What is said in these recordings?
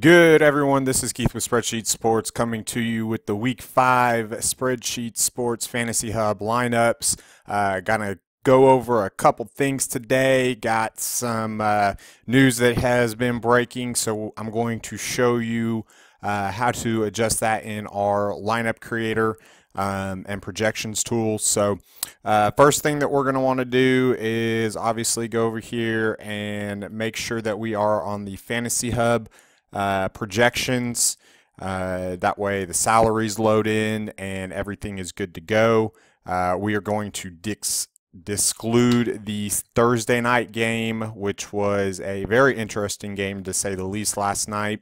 Good, everyone. This is Keith with Spreadsheet Sports coming to you with the Week 5 Spreadsheet Sports Fantasy Hub lineups. Gonna go over a couple things today. Got some news that has been breaking, so I'm going to show you how to adjust that in our lineup creator and projections tool. So first thing that we're going to want to do is obviously go over here and make sure that we are on the Fantasy Hub projections. That way the salaries load in and everything is good to go. We are going to exclude the Thursday night game, which was a very interesting game to say the least last night.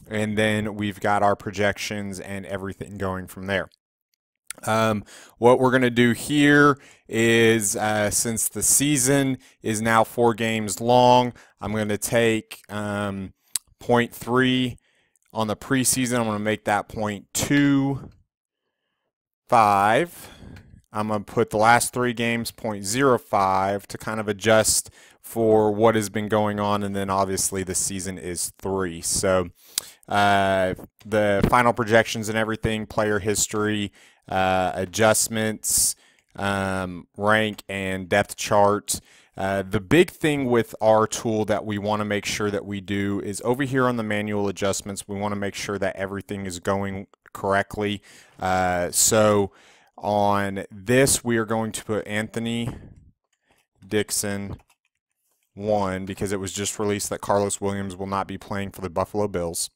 And then we've got our projections and everything going from there. What we're going to do here is since the season is now 4 games long, I'm going to take 0.3 on the preseason. I'm going to make that 0.25. I'm going to put the last 3 games 0.05 to kind of adjust for what has been going on, and then obviously the season is 3. So the final projections and everything, player history, adjustments, rank, and depth chart. The big thing with our tool that we want to make sure that we do is over here on the manual adjustments, we want to make sure that everything is going correctly. So on this, we are going to put Anthony Dixon 1 because it was just released that Carlos Williams will not be playing for the Buffalo Bills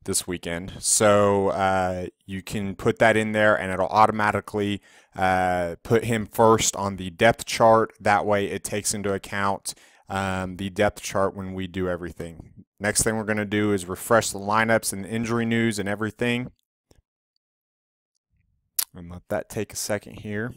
this weekend. So you can put that in there and it'll automatically put him first on the depth chart. That way it takes into account the depth chart when we do everything. Next thing we're going to do is refresh the lineups and injury news and everything. And let that take a second here.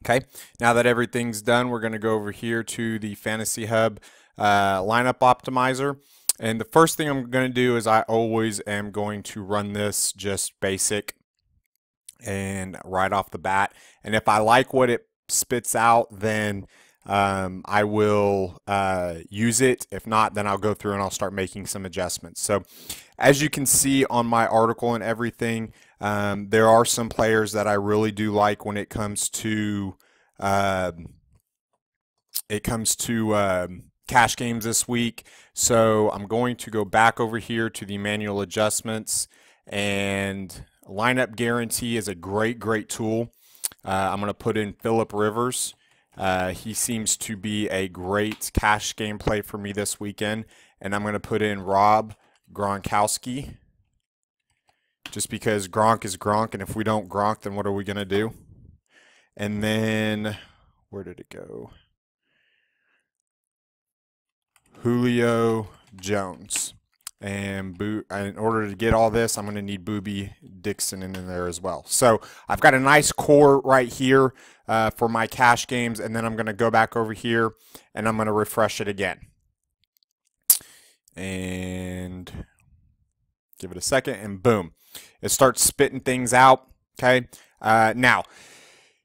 Okay, now that everything's done, we're going to go over here to the Fantasy Hub Lineup Optimizer. And the first thing I'm going to do is I always am going to run this just basic and right off the bat. And if I like what it spits out, then I will use it. If not, then I'll go through and I'll start making some adjustments. So as you can see on my article and everything, there are some players that I really do like when it comes to cash games this week. So I'm going to go back over here to the manual adjustments, and lineup guarantee is a great tool. I'm going to put in Phillip Rivers. He seems to be a great cash game play for me this weekend, and I'm going to put in Rob Gronkowski, just because Gronk is Gronk, and if we don't Gronk, then what are we going to do? And then, where did it go? Julio Jones. And in order to get all this, I'm going to need Booby Dixon in there as well. So I've got a nice core right here for my cash games, and then I'm going to go back over here, and I'm going to refresh it again. And give it a second, and boom. It starts spitting things out, okay? Now,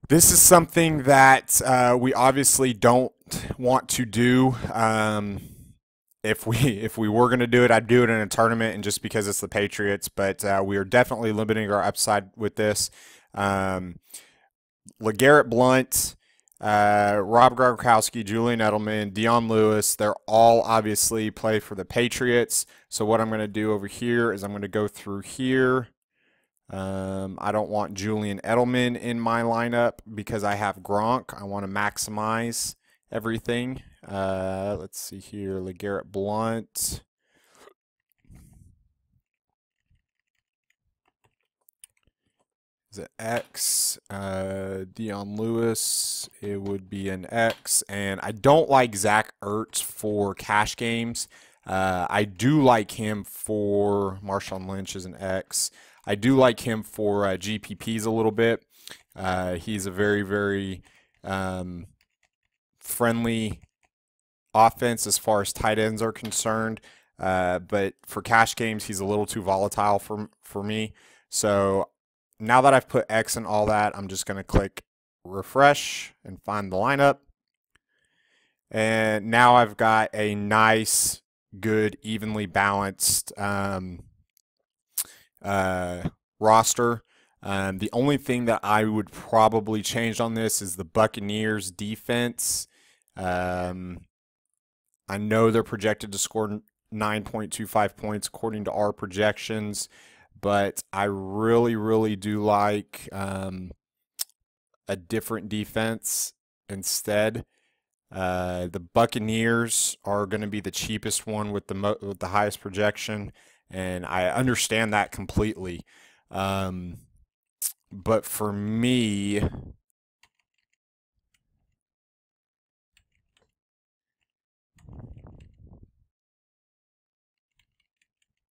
this is something that we obviously don't want to do. If we were going to do it, I'd do it in a tournament, and just because it's the Patriots, but we are definitely limiting our upside with this. LeGarrette Blount, Rob Gronkowski, Julian Edelman, Dion Lewis, they're all obviously play for the Patriots. So what I'm going to do over here is I'm going to go through here. I don't want Julian Edelman in my lineup because I have Gronk. I want to maximize everything. Let's see here, LeGarrette Blount. Is it X? Dion Lewis, it would be an X. And I don't like Zach Ertz for cash games. I do like him for Marshawn Lynch as an X. I do like him for GPPs a little bit. He's a very friendly offense as far as tight ends are concerned. But for cash games, he's a little too volatile for me. So now that I've put X and all that, I'm just going to click refresh and find the lineup. And now I've got a nice, good, evenly balanced roster. The only thing that I would probably change on this is the Buccaneers defense. I know they're projected to score 9.25 points according to our projections, but I really, really do like a different defense instead. The Buccaneers are going to be the cheapest one with the highest projection, and I understand that completely. But for me,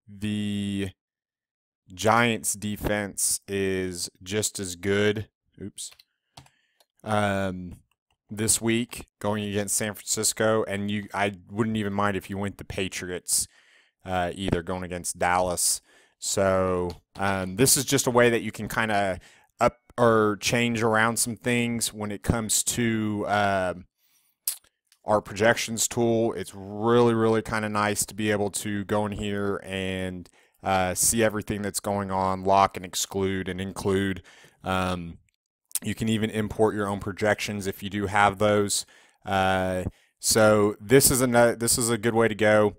the Giants defense is just as good. Oops. This week going against San Francisco, and I wouldn't even mind if you went the Patriots either going against Dallas. So this is just a way that you can kind of up or change around some things when it comes to our projections tool. It's really, really kind of nice to be able to go in here and see everything that's going on, lock and exclude and include. You can even import your own projections if you do have those. So this is a good way to go.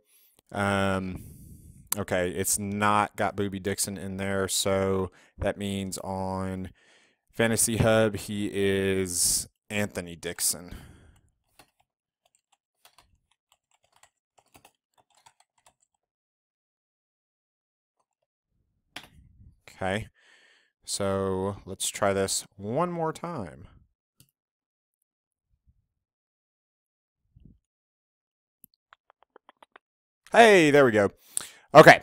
Okay, it's not got Booby Dixon in there, so that means on Fantasy Hub he is Anthony Dixon. Okay, so let's try this one more time. Hey, there we go. Okay.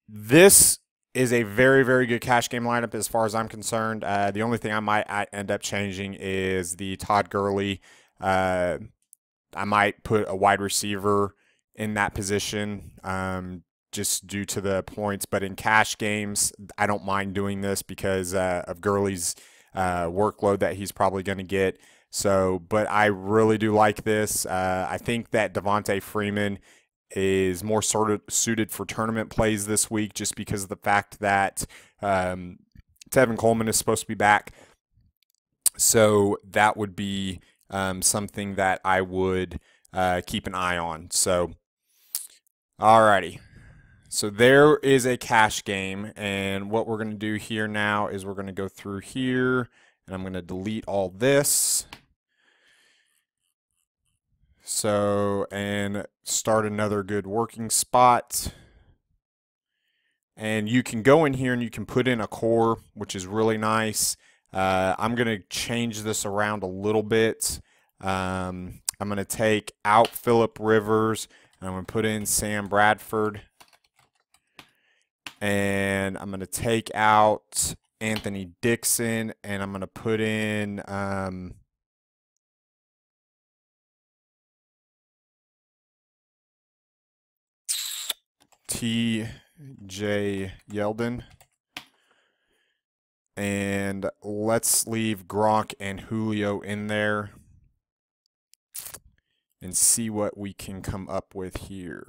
This is a very, very good cash game lineup as far as I'm concerned. The only thing I might end up changing is the Todd Gurley. I might put a wide receiver in that position just due to the points. But in cash games, I don't mind doing this because of Gurley's workload that he's probably going to get. So, but I really do like this. I think that Devontae Freeman is more sort of suited for tournament plays this week just because of the fact that Tevin Coleman is supposed to be back. So that would be something that I would keep an eye on. So, alrighty. So there is a cash game, and what we're going to do here now is we're going to go through here, and I'm going to delete all this. So, and start another good working spot. And you can go in here and you can put in a core, which is really nice. I'm going to change this around a little bit. I'm going to take out Phillip Rivers, and I'm going to put in Sam Bradford. And I'm going to take out Anthony Dixon, and I'm going to put in T.J. Yeldon. And let's leave Gronk and Julio in there and see what we can come up with here.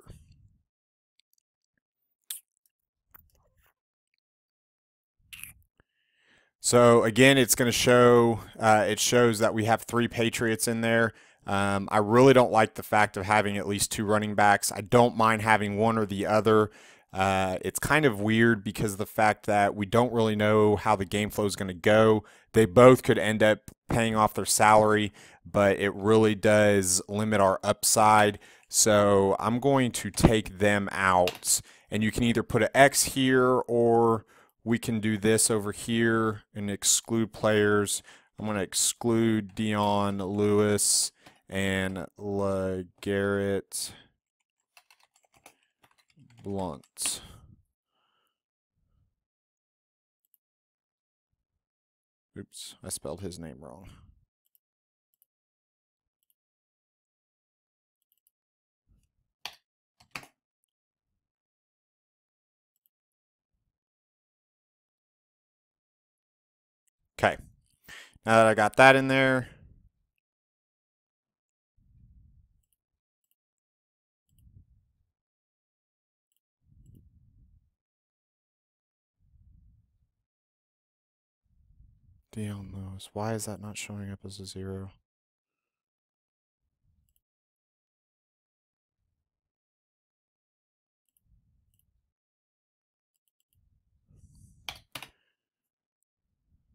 So again, it's going to show, it shows that we have 3 Patriots in there. I really don't like the fact of having at least 2 running backs. I don't mind having one or the other. It's kind of weird because of the fact that we don't really know how the game flow is going to go. They both could end up paying off their salary, but it really does limit our upside. So I'm going to take them out, and you can either put an X here or we can do this over here and exclude players. I'm going to exclude Dion Lewis and LeGarrette Blunt. Oops, I spelled his name wrong. Okay, now that I got that in there, Dion Lewis. Why is that not showing up as a 0?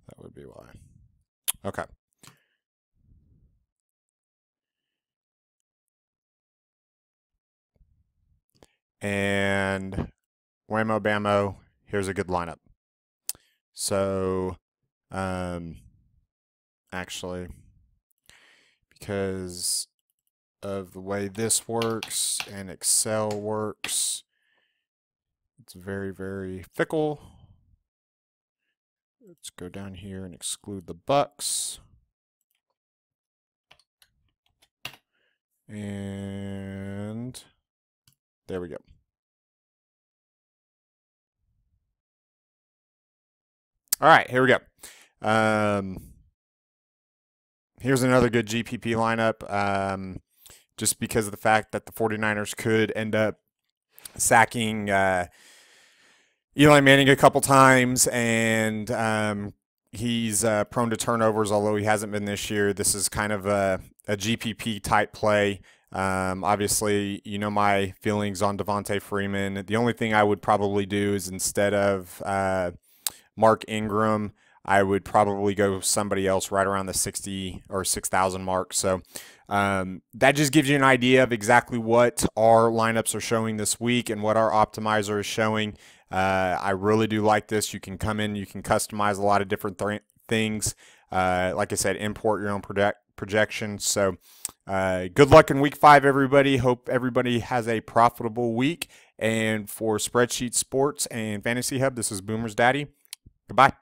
That would be why. Okay. And whammo bammo, here's a good lineup. So, actually, because of the way this works and Excel works, it's very, very fickle. Let's go down here and exclude the Bucks. And there we go. All right, here we go. Here's another good GPP lineup. Just because of the fact that the 49ers could end up sacking Eli Manning a couple times, and he's prone to turnovers, although he hasn't been this year. This is kind of a GPP type play. Obviously, you know my feelings on Devontae Freeman. The only thing I would probably do is instead of Mark Ingram, I would probably go somebody else right around the 60 or 6,000 mark. So that just gives you an idea of exactly what our lineups are showing this week and what our optimizer is showing. I really do like this. You can come in, you can customize a lot of different things. Like I said, import your own projections. So good luck in week 5, everybody. Hope everybody has a profitable week. And for Spreadsheet Sports and Fantasy Hub, this is Boomersdaddy. Goodbye.